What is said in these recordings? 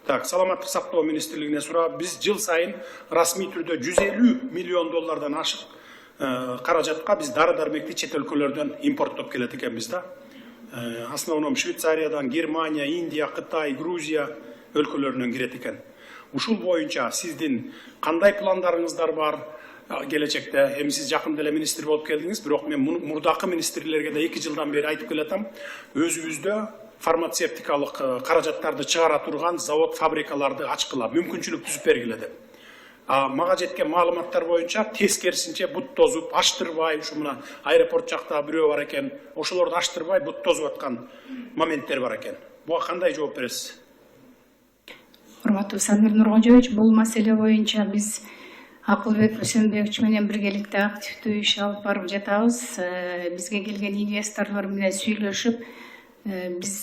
Так, саламаттык сактоо министрлигине сурап, биз жыл сайын расмий түрдө 150 миллион доллардан ашык каражатка биз дары дармекти чет өлкөлөрдөн импорттоп келет экенбиз да. Основном Швейцариядан, Германия, Индия, Кытай, Грузия өлкөлөрүнөн кирет экен. Ушул боюнча сиздин кандай пландарыңыздар бар келечекте? Эми сиз жакында эле министр болуп келдиңиз, бирок мен мурдакы министрлерге да 2 жылдан бери айтып келатам, өзүбүздө фармацевтикалык каражаттарды чыгара турган завод, фабрикаларды ачкыла, мүмкүнчүлүк түзүп бергиле деп. Мага жеткен маалыматтар боюнча тескерисинче бут тозуп, аштырбай, ушу мына аэропорт жакта бирөө бар экен, ошолорду аштырбай бут тозуп аткан моменттер бар экен. Буга кандай жооп бересиз? Урматтуу Самир Нуркожоевич, бул маселе боюнча биз Акылбек Өсөнбекович менен биргеликте активдүү иш алып барып жатабыз. Бизге келген инвесторлор менен сүйлөшүп, биз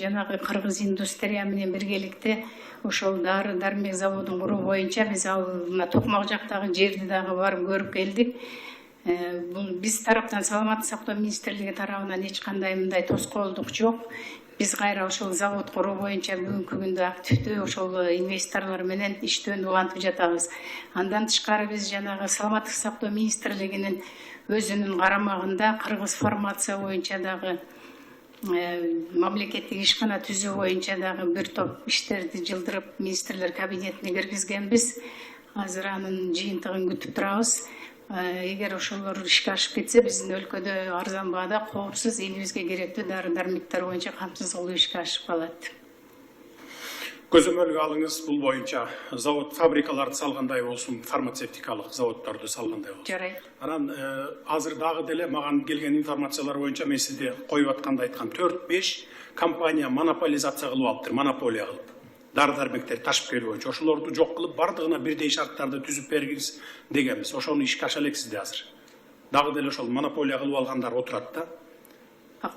жанагы кыргыз индустрия менен биргеликте ошол дары дармек заводун куруу боюнча биз ал Токмак жактагы жерди дагы барып көрүп келдик. Бул биз тараптан саламаттык сактоо министрлиги тарабынан эч кандай мындай тоскоолдук жок. Биз кайра ошол завод куруу боюнча бүгүнкү күндө активдүү ошол инвесторлор менен иштөөнү улантып жатабыз. Андан тышкары биз жанагы саламаттык сактоо министрлигинин өзүнүн карамагында кыргыз фармация боюнча дагы мамлекеттик ишкана түзүү боюнча дагы бир топ иштерди жылдырып министрлер кабинетине киргизгенбиз. Азыр анын жыйынтыгын күтүп турабыз. Эгер ошолор ишке ашып кетсе, биздин өлкөдө арзан баада коопсуз элибизге керектүү дары дармектер боюнча камсыз кылуу ишке ашып калат. Көзөмөлгө алыңыз, бул боюнча завод, фабрикаларды салгандай болсун, фармацевтикалык заводдорду салгандай болсун. Жарайт. Анан азыр дагы деле маган келген информациялар боюнча мен сизде коюп атканда айткам, 4-5 компания монополизация кылып алыптыр, монополия кылып. Дары дармектер ташып келүү боюнча ошолорду жок кылып, бардыгына бирдей шарттарды түзүп бергиз дегенбиз. Ошону ишке аша элексизде азыр. Дагы деле ошол монополия кылып алгандар отурат да.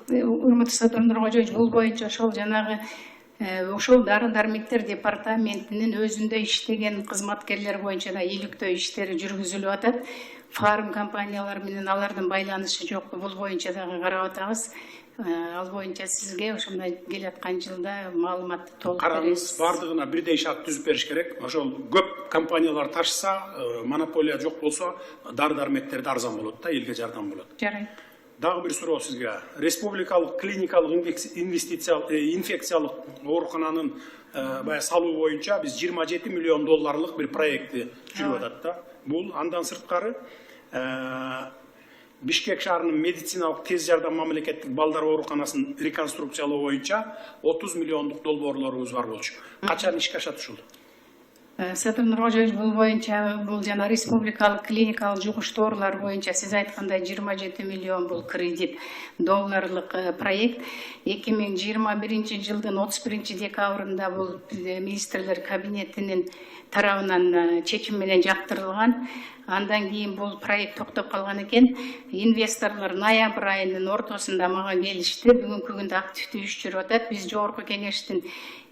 Урматтуу Садыр Нуркожоевич, бул боюнча ошол жанагы ошол дары дармектер департаментинин өзүндө иштеген кызматкерлер боюнча да иликтөө иштери жүргүзүлүп атат. Фарм компаниялар менен алардын байланышы жок. Бул боюнча дагы карап атабыз. Ал боюнча сизге ошондой келаткан жылда маалыматты толук Караңыз, беребиз. бардыгына бирдей шарт түзүп бериш керек. Ошол көп компаниялар ташса, монополия жок болсо, дары дармектерди арзан болот да, элге жардам болот. Жарайт. Дагы бир суроо сизге. Республикалык клиникалык инфекциялык оорукананын бая салуу боюнча биз 27 миллион долларлык бир проектти жүрүп атат да. Бул андан сырткары Бишкек шаарынын медициналык тез жардам мамлекеттик балдар ооруканасын реконструкциялоо боюнча 30 миллиондук долбоорлорубуз бар болчу. Качан ишке ашат ушул? Садыр Нуркожоевич, бул боюнча бул жана республикалык клиникалык жугуштоорлор боюнча сиз айткандай 27 миллион бул кредит долларлык проект. 2021 жылдын 31 декабрында бул министрлер кабинетинин тарабынан чечим менен жактырылган. Андан кийин бул проект токтоп калган экен. Инвесторлор ноябрь айынын ортосунда мага келишти. Бүгүнкү күндө активдүү иш жүрүп атат. Биз жогорку кеңештин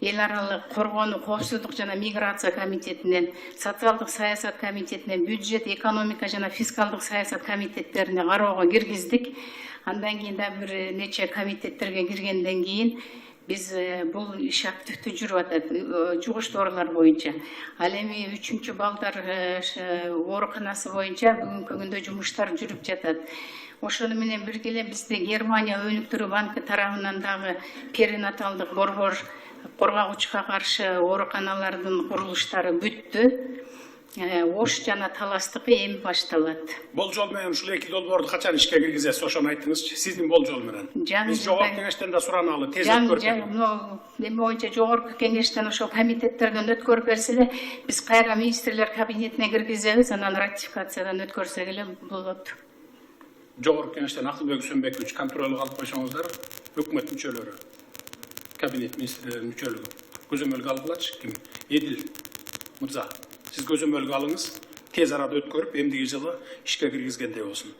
эл аралык коргонуу, коопсуздук жана миграция комитетинен, социалдык саясат комитетинен, бюджет, экономика жана фискалдык саясат комитеттерине кароого киргиздик. Андан кийин да бир нече комитеттерге киргенден кийин биз бул иш активдүү жүрүп атат жугуштоорлор боюнча. Ал эми 3-чү балдар ооруканасы боюнча бүгүнкү күндө жумуштар жүрүп жатат. Ошону менен бирге эле бизде Германия өнүктүрүү банкы тарабынан дагы перинаталдык борбор коргогучка каршы ооруканалардын курулуштары бүттү. Ош жана Таластыкы эми башталат. Болжол менен ушул эки долбоорду качан ишке киргизесиз? Ошону айтыңызчы. Сиздин болжол менен. Биз жогорку кеңештен да сураналы, тез өткөрүп. Эми боюнча жогорку кеңештен ошол комитеттерден өткөрүп берсе эле, биз кайра министрлер кабинетине киргизебиз, анан ратификациядан өткөрсөк эле болот. Жогорку кеңештен Акылбек Өсөнбекович контролго алып койсоңуздар, өкмөт мүчөлөрү, кабинет министрлеринин мүчөлүгү көзөмөлгө алгылачы. Ким? Эдил мырза. Сиз көзөмөлгө алыңыз, тез арада өткөрүп, эмдиги жылы ишке киргизгендей болсун.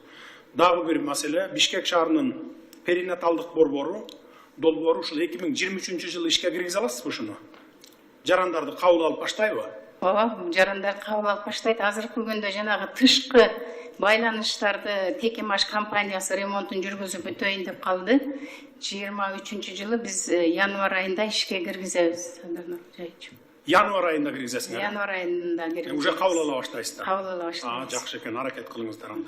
Дагы бир маселе, Бишкек шаарынын перинаталдык борбору, долбоору ушул 2023 жылы ишке киргизе аласызбы ушуну? Жарандарды кабыл алып баштайбы? Ооба, жарандарды кабыл алып баштайт. Азыркы күндө жанагы тышкы байланыштарды Текемаш компаниясы ремонтун жүргүзүп бүтөйүн деп калды. 23 жылы биз январь айында ишке киргизебиз. Январ айында киргизесиңер. Январ айында Уже кабыл ала баштайсыздар. кабыл ала баштайбыз. Жакшы экен, аракет кылыңыздар.